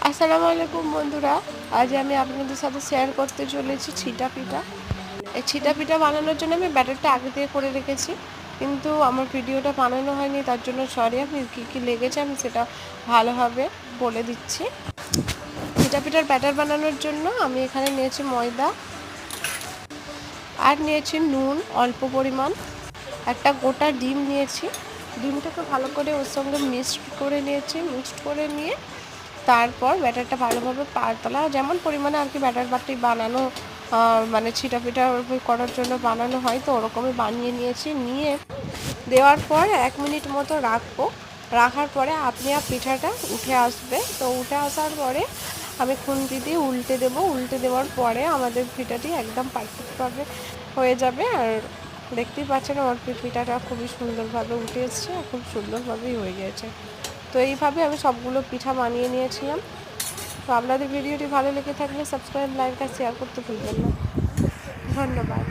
আসসালামু আলাইকুম বন্ধুরা, আজ আমি আপনাদের সাথে শেয়ার করতে চলেছি ছিটা পিঠা। এই ছিটা পিঠা বানানোর জন্য আমি ব্যাটারটা আগে দিয়ে করে রেখেছি, কিন্তু আমার ভিডিওটা বানানো হয়নি, তার জন্য সরি। আমি কী লেগেছে আমি সেটা ভালোভাবে বলে দিচ্ছি। ছিটা পিঠার ব্যাটার বানানোর জন্য আমি এখানে নিয়েছি ময়দা, আর নিয়েছি নুন অল্প পরিমাণ, একটা গোটা ডিম নিয়েছি। ডিমটাকে ভালো করে ওর সঙ্গে মিক্সড করে নিয়ে তারপর ব্যাটারটা ভালোভাবে পাতলা যেমন পরিমাণে আর কি ব্যাটার বাটি বানানো মানে ছিটা পিঠা করার জন্য বানানো হয়, তো ওরকমই বানিয়ে নিয়ে দেওয়ার পর 1 মিনিট মতো রাখার পরে আপনি পিঠাটা উঠে আসবে। তো উঠে আসার পরে আমি খুন্তি দিয়ে উল্টে দেওয়ার পরে আমাদের পিঠাটি একদম পারফেক্টভাবে হয়ে যাবে। আর দেখতেই পাচ্ছেন আমার পিঠাটা খুবই সুন্দরভাবে উঠে এসছে, খুব সুন্দরভাবেই হয়ে গেছে। তো এইভাবে আমি সবগুলো পিঠা বানিয়ে নিয়েছিলাম। তো আপনাদের ভিডিওটি ভালো লেগে থাকলে সাবস্ক্রাইব, লাইক আর শেয়ার করতে ভুলবেন না। ধন্যবাদ।